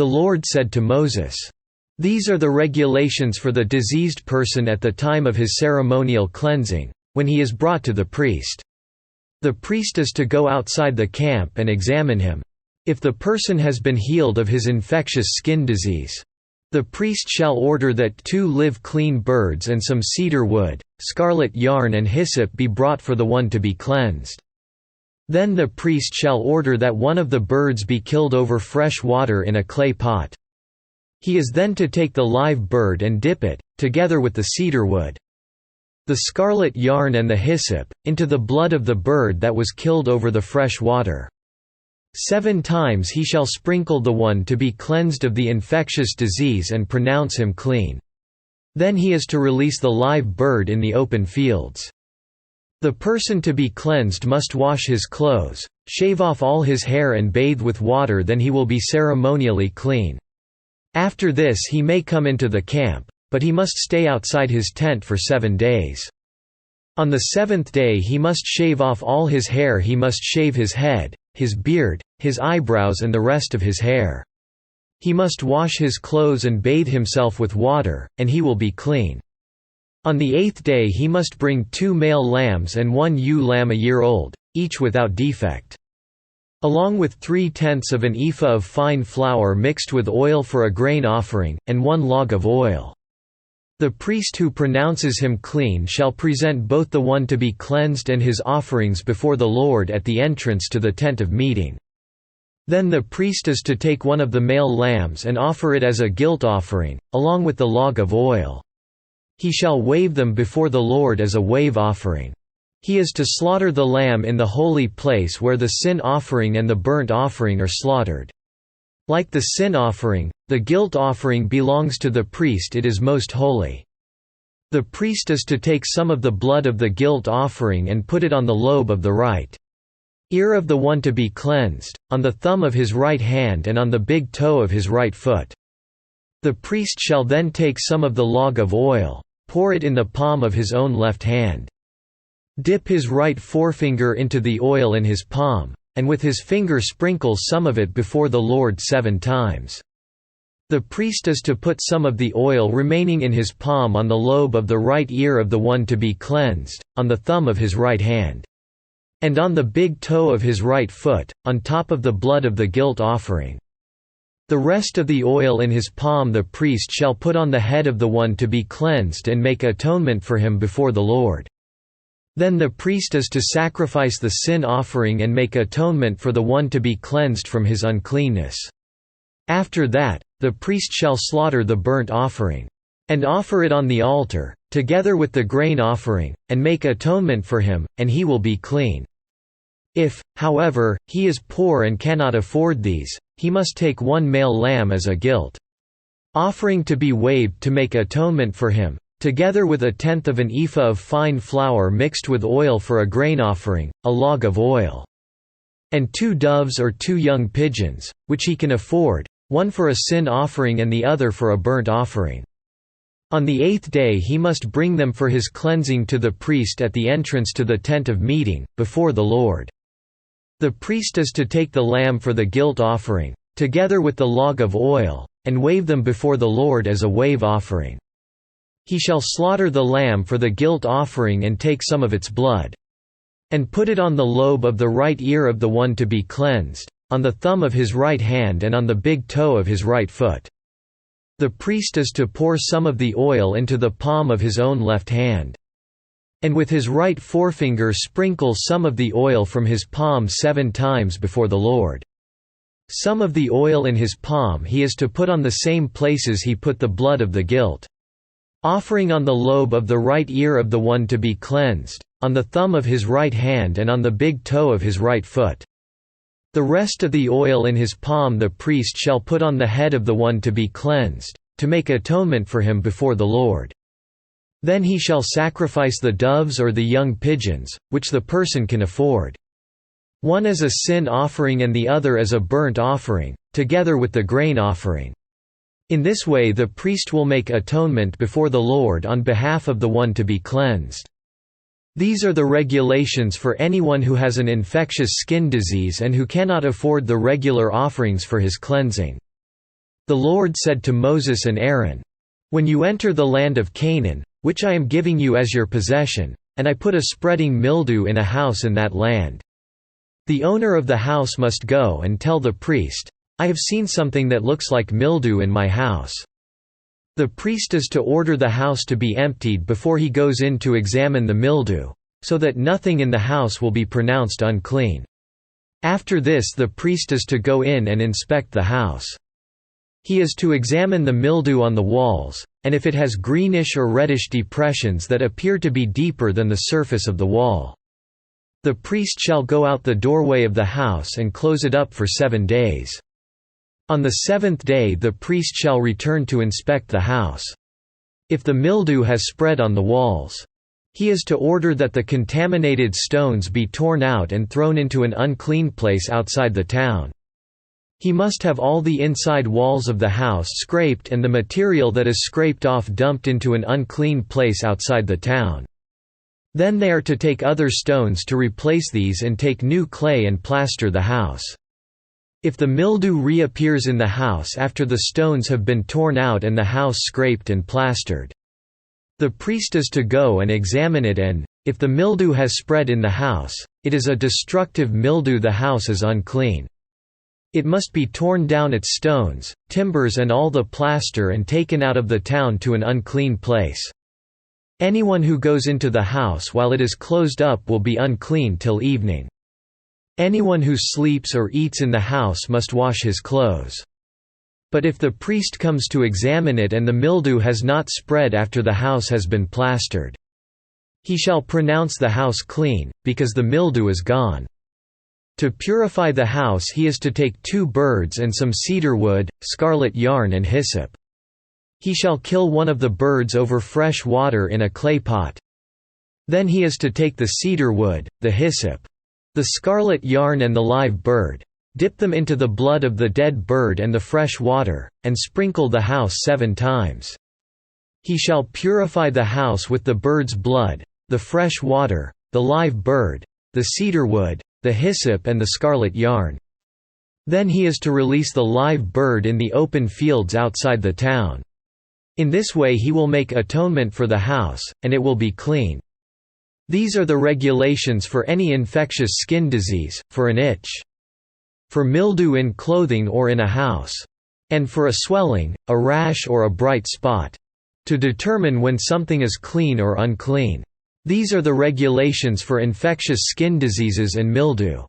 The Lord said to Moses, "These are the regulations for the diseased person at the time of his ceremonial cleansing, when he is brought to the priest. The priest is to go outside the camp and examine him. If the person has been healed of his infectious skin disease, the priest shall order that 2 live clean birds and some cedar wood, scarlet yarn and hyssop be brought for the one to be cleansed. Then the priest shall order that one of the birds be killed over fresh water in a clay pot. He is then to take the live bird and dip it, together with the cedar wood, the scarlet yarn and the hyssop, into the blood of the bird that was killed over the fresh water. 7 times he shall sprinkle the one to be cleansed of the infectious disease and pronounce him clean. Then he is to release the live bird in the open fields. The person to be cleansed must wash his clothes, shave off all his hair and bathe with water, then he will be ceremonially clean. After this he may come into the camp, but he must stay outside his tent for 7 days. On the 7th day he must shave off all his hair, he must shave his head, his beard, his eyebrows and the rest of his hair. He must wash his clothes and bathe himself with water, and he will be clean. On the 8th day he must bring 2 male lambs and 1 ewe lamb a year old, each without defect, along with 3/10 of an ephah of fine flour mixed with oil for a grain offering, and 1 log of oil. The priest who pronounces him clean shall present both the one to be cleansed and his offerings before the Lord at the entrance to the tent of meeting. Then the priest is to take one of the male lambs and offer it as a guilt offering, along with the log of oil. He shall wave them before the Lord as a wave offering. He is to slaughter the lamb in the holy place where the sin offering and the burnt offering are slaughtered. Like the sin offering, the guilt offering belongs to the priest, it is most holy. The priest is to take some of the blood of the guilt offering and put it on the lobe of the right ear of the one to be cleansed, on the thumb of his right hand and on the big toe of his right foot. The priest shall then take some of the log of oil, pour it in the palm of his own left hand. Dip his right forefinger into the oil in his palm, and with his finger sprinkle some of it before the Lord 7 times. The priest is to put some of the oil remaining in his palm on the lobe of the right ear of the one to be cleansed, on the thumb of his right hand, and on the big toe of his right foot, on top of the blood of the guilt offering. The rest of the oil in his palm the priest shall put on the head of the one to be cleansed and make atonement for him before the Lord. Then the priest is to sacrifice the sin offering and make atonement for the one to be cleansed from his uncleanness. After that, the priest shall slaughter the burnt offering, and offer it on the altar, together with the grain offering, and make atonement for him, and he will be clean. If, however, he is poor and cannot afford these, he must take 1 male lamb as a guilt offering to be waved to make atonement for him, together with 1/10 of an ephah of fine flour mixed with oil for a grain offering, a log of oil, and 2 doves or 2 young pigeons, which he can afford, one for a sin offering and the other for a burnt offering. On the 8th day he must bring them for his cleansing to the priest at the entrance to the tent of meeting, before the Lord. The priest is to take the lamb for the guilt offering, together with the log of oil, and wave them before the Lord as a wave offering. He shall slaughter the lamb for the guilt offering and take some of its blood, and put it on the lobe of the right ear of the one to be cleansed, on the thumb of his right hand and on the big toe of his right foot. The priest is to pour some of the oil into the palm of his own left hand, and with his right forefinger sprinkle some of the oil from his palm 7 times before the Lord. Some of the oil in his palm he is to put on the same places he put the blood of the guilt offering, on the lobe of the right ear of the one to be cleansed, on the thumb of his right hand and on the big toe of his right foot. The rest of the oil in his palm the priest shall put on the head of the one to be cleansed, to make atonement for him before the Lord. Then he shall sacrifice the doves or the young pigeons, which the person can afford, one as a sin offering and the other as a burnt offering, together with the grain offering. In this way the priest will make atonement before the Lord on behalf of the one to be cleansed. These are the regulations for anyone who has an infectious skin disease and who cannot afford the regular offerings for his cleansing. The Lord said to Moses and Aaron, "When you enter the land of Canaan, which I am giving you as your possession, and I put a spreading mildew in a house in that land, the owner of the house must go and tell the priest, 'I have seen something that looks like mildew in my house.' The priest is to order the house to be emptied before he goes in to examine the mildew, so that nothing in the house will be pronounced unclean. After this the priest is to go in and inspect the house. He is to examine the mildew on the walls, and if it has greenish or reddish depressions that appear to be deeper than the surface of the wall, the priest shall go out the doorway of the house and close it up for 7 days. On the 7th day the priest shall return to inspect the house. If the mildew has spread on the walls, he is to order that the contaminated stones be torn out and thrown into an unclean place outside the town. He must have all the inside walls of the house scraped and the material that is scraped off dumped into an unclean place outside the town. Then they are to take other stones to replace these and take new clay and plaster the house. If the mildew reappears in the house after the stones have been torn out and the house scraped and plastered, the priest is to go and examine it, and, if the mildew has spread in the house, it is a destructive mildew, the house is unclean. It must be torn down, its stones, timbers and all the plaster, and taken out of the town to an unclean place. Anyone who goes into the house while it is closed up will be unclean till evening. Anyone who sleeps or eats in the house must wash his clothes. But if the priest comes to examine it and the mildew has not spread after the house has been plastered, he shall pronounce the house clean, because the mildew is gone. To purify the house he is to take 2 birds and some cedar wood, scarlet yarn and hyssop. He shall kill one of the birds over fresh water in a clay pot. Then he is to take the cedar wood, the hyssop, the scarlet yarn and the live bird, dip them into the blood of the dead bird and the fresh water, and sprinkle the house 7 times. He shall purify the house with the bird's blood, the fresh water, the live bird, the cedar wood, the hyssop and the scarlet yarn. Then he is to release the live bird in the open fields outside the town. In this way he will make atonement for the house, and it will be clean. These are the regulations for any infectious skin disease, for an itch, for mildew in clothing or in a house, and for a swelling, a rash or a bright spot, to determine when something is clean or unclean. These are the regulations for infectious skin diseases and mildew.